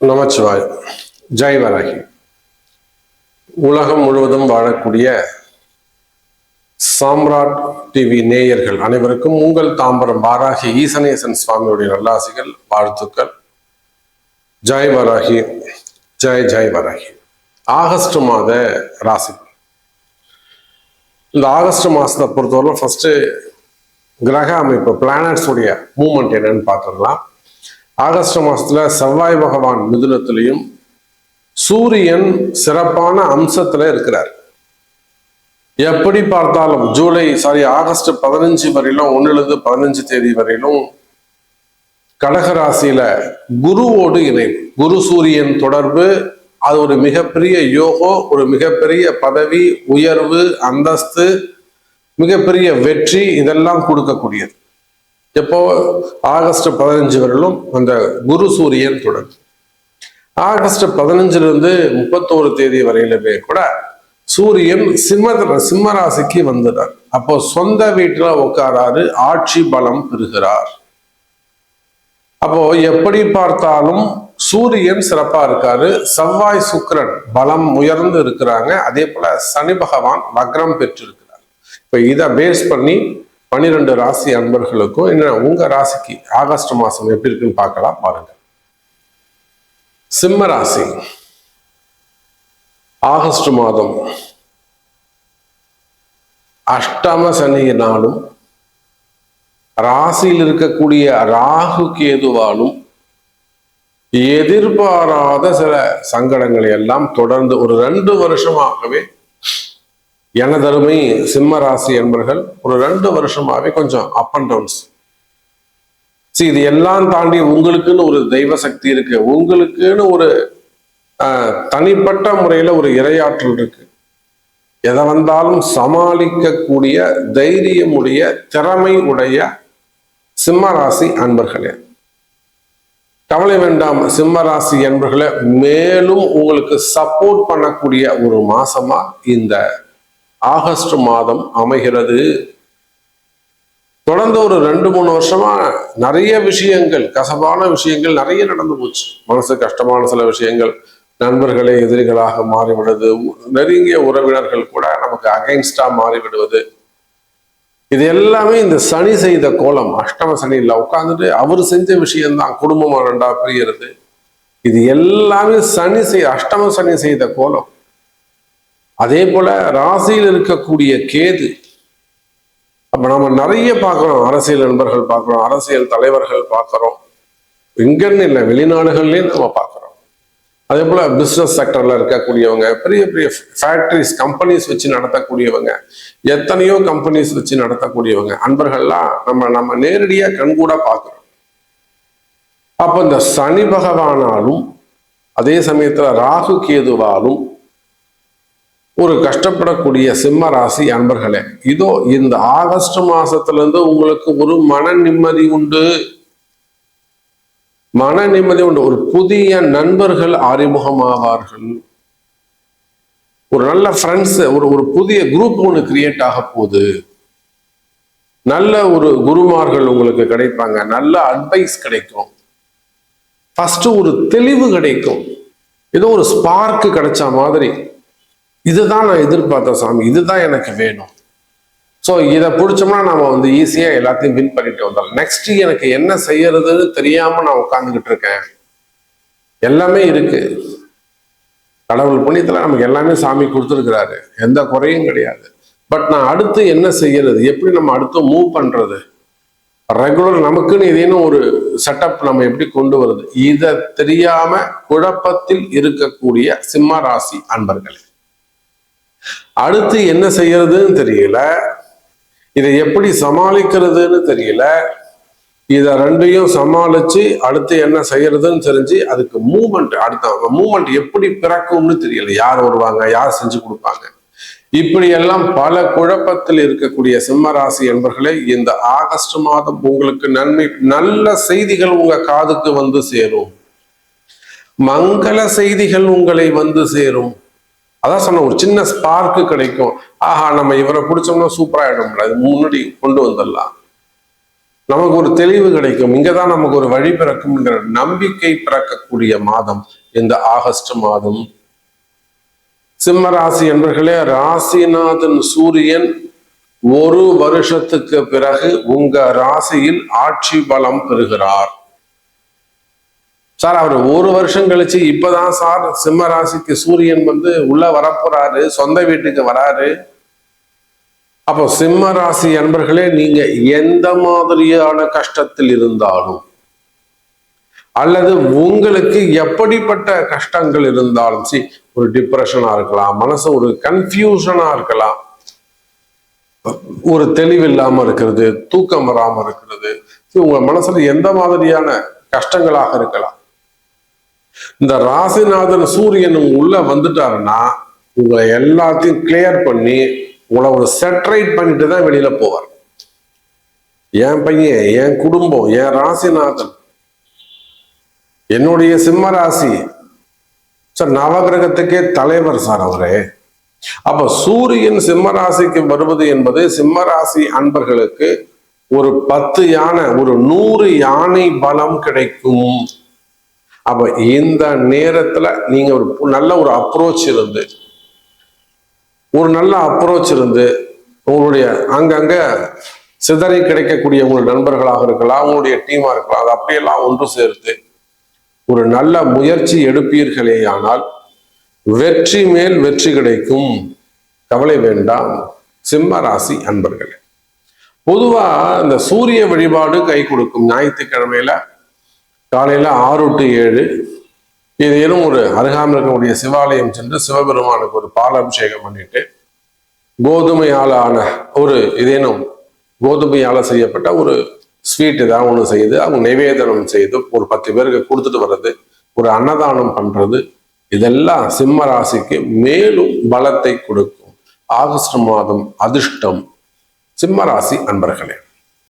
நமச்சிவாய். ஜெய் வராகி. உலகம் முழுவதும் வாழக்கூடிய சாம்ராட் டிவி நேயர்கள் அனைவருக்கும் உங்கள் தாம்பரம் வாராகி ஈசனேசன் சுவாமியுடைய நல்லாசிகள், வாழ்த்துக்கள். ஜெய் வராகி, ஜெய் ஜெய் வராகி. ஆகஸ்ட் மாத ராசி. இந்த ஆகஸ்ட் மாசத்தை பொறுத்தவரை ஃபர்ஸ்ட் கிரக அமைப்பு, பிளானட்ஸ் உடைய மூவ்மெண்ட் என்னன்னு பார்த்துடலாம். ஆகஸ்ட் மாசத்துல செவ்வாய் பகவான் மிதுனத்திலையும் சூரியன் சிறப்பான அம்சத்துல இருக்கிறார். எப்படி பார்த்தாலும் ஆகஸ்ட் 15 வரையிலும் 1 15 தேதி வரையிலும் கடகராசியில குருவோடு இணைவு, குரு சூரியன் தொடர்பு. அது ஒரு மிகப்பெரிய யோகம், ஒரு மிகப்பெரிய பதவி உயர்வு, அந்தஸ்து, மிகப்பெரிய வெற்றி, இதெல்லாம் கொடுக்கக்கூடியது. எப்போ ஆகஸ்ட் 15 வரையிலும் அந்த குரு சூரியன் தொடர்பு. ஆகஸ்ட் 15 31 தேதி வரையிலுமே கூட சூரியன் சிம்ம ராசிக்கு வந்துடுறார். அப்போ சொந்த வீட்டுல உட்காராரு, ஆட்சி பலம் பெறுகிறார். அப்போ எப்படி பார்த்தாலும் சூரியன் சிறப்பா இருக்காரு. செவ்வாய் சுக்கிரன் பலம் உயர்ந்து இருக்கிறாங்க. அதே போல சனி பகவான் வக்ரம் பெற்றிருக்கிறார். இப்ப இதை பேஸ் பண்ணி 12 ராசி அன்பர்களுக்கும் என்ன உங்க ராசிக்கு ஆகஸ்ட் மாசம் எப்படி இருக்குன்னு பார்க்கலாம். பாருங்க. சிம்ம ராசி ஆகஸ்ட் மாதம் அஷ்டம சனியினாலும் ராசியில் இருக்கக்கூடிய ராகு கேதுவாலும் எதிர்பாராத சில சங்கடங்களை எல்லாம் தொடர்ந்து ஒரு 2 வருஷமாகவே எனதருமை சிம்ம ராசி என்பர்கள் ஒரு 2 வருஷமாவே கொஞ்சம் அப் அண்ட் டவுன்ஸ். இது எல்லாம் தாண்டி உங்களுக்குன்னு ஒரு தெய்வ சக்தி இருக்கு, உங்களுக்குன்னு ஒரு தனிப்பட்ட முறையில ஒரு இரையாற்றல் இருக்கு. எதை வந்தாலும் சமாளிக்கக்கூடிய தைரியம் உடைய, திறமை உடைய சிம்ம ராசி அன்பர்களே, கவலை வேண்டாம். சிம்ம ராசி அன்பர்களே, மேலும் உங்களுக்கு சப்போர்ட் பண்ணக்கூடிய ஒரு மாசமா இந்த ஆகஸ்ட் மாதம் அமைகிறது. தொடர்ந்து ஒரு 2-3 வருஷமா நிறைய விஷயங்கள், கசப்பான விஷயங்கள் நிறைய நடந்து போச்சு. மனசு கஷ்டமான சில விஷயங்கள், நண்பர்களே எதிரிகளாக மாறிவிடுவது, நெருங்கிய உறவினர்கள் கூட நமக்கு அகைன்ஸ்டா மாறிவிடுவது, இது எல்லாமே இந்த சனி செய்த கோலம். அஷ்டம சனியில் உட்கார்ந்துட்டு அவர் செஞ்ச விஷயம்தான் குடும்பமா 2ஆ பிரியறது. இது எல்லாமே அஷ்டம சனி செய்த கோலம். அதே போல ராசியில் இருக்கக்கூடிய கேது. அப்ப நம்ம நிறைய பார்க்கிறோம், அரசியல் நண்பர்கள் பார்க்கிறோம், அரசியல் தலைவர்கள் பார்க்கிறோம், இங்கன்னு இல்லை வெளிநாடுகள்லயும் நம்ம பார்க்கிறோம். அதே போல பிசினஸ் செக்டர்ல இருக்கக்கூடியவங்க, பெரிய பெரிய ஃபேக்டரிஸ், கம்பெனிஸ் வச்சு நடத்தக்கூடியவங்க, எத்தனையோ கம்பெனிஸ் வச்சு நடத்தக்கூடியவங்க அன்பர்கள்லாம் நம்ம நேரடியா கண்கூட பார்க்கிறோம். அப்ப இந்த சனி பகவானாலும் அதே சமயத்துல ராகு கேதுவாலும் ஒரு கஷ்டப்படக்கூடிய சிம்ம ராசி அன்பர்களே, இதோ இந்த ஆகஸ்ட் மாசத்துல இருந்து உங்களுக்கு ஒரு மன நிம்மதி உண்டு. ஒரு புதிய நண்பர்கள் அறிமுகமாவார்கள். ஒரு நல்ல ஃப்ரெண்ட்ஸ், ஒரு புதிய குரூப் ஒன்று கிரியேட் ஆக போகுது. நல்ல ஒரு குருமார்கள் உங்களுக்கு கிடைப்பாங்க. நல்ல அட்வைஸ் கிடைக்கும். ஃபர்ஸ்ட் ஒரு தெளிவு கிடைக்கும். ஏதோ ஒரு ஸ்பார்க்கு கிடைச்ச மாதிரி, இதுதான் நான் எதிர்பார்த்த சாமி, இதுதான் எனக்கு வேணும். ஸோ இதை பிடிச்சோம்னா நம்ம ஈஸியா எல்லாத்தையும் வின் பண்ணிட்டு வந்தோம். நெக்ஸ்ட் எனக்கு என்ன செய்யறதுன்னு தெரியாம நான் உட்காந்துக்கிட்டு இருக்கேன். எல்லாமே இருக்கு, கடவுள் புண்ணியத்துல நமக்கு எல்லாமே சாமி கொடுத்துருக்கிறாரு, எந்த குறையும் கிடையாது. பட் நான் அடுத்து என்ன செய்யறது, எப்படி நம்ம அடுத்து மூவ் பண்றது, ரெகுலர் நமக்குன்னு ஏதேனும் ஒரு செட்டப் நம்ம எப்படி கொண்டு வருது, இதை தெரியாம குழப்பத்தில் இருக்கக்கூடிய சிம்ம ராசி அன்பர்களே, அடுத்து என்ன செய்யறதுன்னு தெரியல, இதை எப்படி சமாளிக்கிறதுன்னு தெரியல, இதை 2ஐயும் சமாளிச்சு அடுத்து என்ன செய்யறதுன்னு தெரிஞ்சு அதுக்கு அடுத்த மூவ்மெண்ட் எப்படி பிறக்கும்னு தெரியல. யார் வருவாங்க, யார் செஞ்சு கொடுப்பாங்க, இப்படி எல்லாம் பல குழப்பத்தில் இருக்கக்கூடிய சிம்ம ராசி என்பர்களே, இந்த ஆகஸ்ட் மாதம் உங்களுக்கு நல்ல செய்திகள் உங்க காதுக்கு சேரும். மங்கள செய்திகள் உங்களை சேரும். அதான் சொன்ன, ஒரு சின்ன ஸ்பார்க்கு கிடைக்கும். ஆஹா, நம்ம இவரை பிடிச்சோம்னா சூப்பராயிடும், அது முன்னாடி கொண்டு வந்துடலாம். நமக்கு ஒரு தெளிவு கிடைக்கும், இங்கதான் நமக்கு ஒரு வழி பிறக்கும்ங்கிற நம்பிக்கை பிறக்கக்கூடிய மாதம் இந்த ஆகஸ்ட் மாதம். சிம்ம ராசி என்பர்களே, ராசிநாதன் சூரியன் ஒரு வருஷத்துக்கு பிறகு உங்க ராசியில் ஆட்சி பலம் பெறுகிறார். சார் அவர் ஒரு வருஷம் கழிச்சு இப்பதான் சார் சிம்ம ராசிக்கு சூரியன் உள்ள வரப்போறாரு, சொந்த வீட்டுக்கு வராரு. அப்போ சிம்ம ராசி அன்பர்களே, நீங்க எந்த மாதிரியான கஷ்டத்தில் இருந்தாலும் அல்லது உங்களுக்கு எப்படிப்பட்ட கஷ்டங்கள் இருந்தாலும், ஒரு டிப்ரெஷனா இருக்கலாம், மனசு ஒரு கன்ஃபியூஷனா இருக்கலாம், ஒரு தெளிவு இல்லாம இருக்கிறது, தூக்கம் வராம இருக்கிறது, உங்க மனசுல எந்த மாதிரியான கஷ்டங்களாக இருக்கலாம், இந்த ராசிநாதன் சூரியன் உள்ள வந்துட்டாருன்னா உங்களை எல்லாத்தையும் கிளியர் பண்ணி உங்களை ஒரு செட்ரைட் பண்ணிட்டு தான் வெளியில போவார். என் பையன், என் குடும்பம், என் ராசிநாதன், என்னுடைய சிம்ம ராசி சார், நவகிரகத்துக்கே தலைவர் சார் அவரே. அப்ப சூரியன் சிம்ம ராசிக்கு வருவது என்பது சிம்ம ராசி அன்பர்களுக்கு ஒரு 10 யானை, ஒரு 100 யானை பலம் கிடைக்கும். அப்ப இந்த நேரத்துல நீங்க ஒரு நல்ல ஒரு அப்ரோச் இருந்து உங்களுடைய அங்கங்க சிதறி கிடைக்கக்கூடிய உங்களுடைய நண்பர்களாக இருக்கலாம், உங்களுடைய டீமா இருக்கலாம், அது அப்படியெல்லாம் ஒன்று சேர்த்து ஒரு நல்ல முயற்சி எடுப்பீர்களே ஆனால் வெற்றி மேல் வெற்றி கிடைக்கும். கவலை வேண்டாம் சிம்ம ராசி அன்பர்களே. பொதுவா இந்த சூரிய வழிபாடு கை கொடுக்கும். ஞாயிற்றுக்கிழமையில காலையில 6 to 7 ஏதேனும் ஒரு அருகாமல் இருக்கக்கூடிய சிவாலயம் சென்று சிவபெருமானுக்கு ஒரு பால் அபிஷேகம் பண்ணிட்டு கோதுமையாலான ஒரு கோதுமையால செய்யப்பட்ட ஒரு ஸ்வீட் ஏதாவது ஒன்று செய்து அவங்க நிவேதனம் செய்து ஒரு 10 பேருக்கு கொடுத்துட்டு வர்றது, ஒரு அன்னதானம் பண்றது, இதெல்லாம் சிம்ம ராசிக்கு மேலும் பலத்தை கொடுக்கும். ஆகஸ்ட் மாதம் அதிர்ஷ்டம் சிம்ம ராசி அன்பர்களே.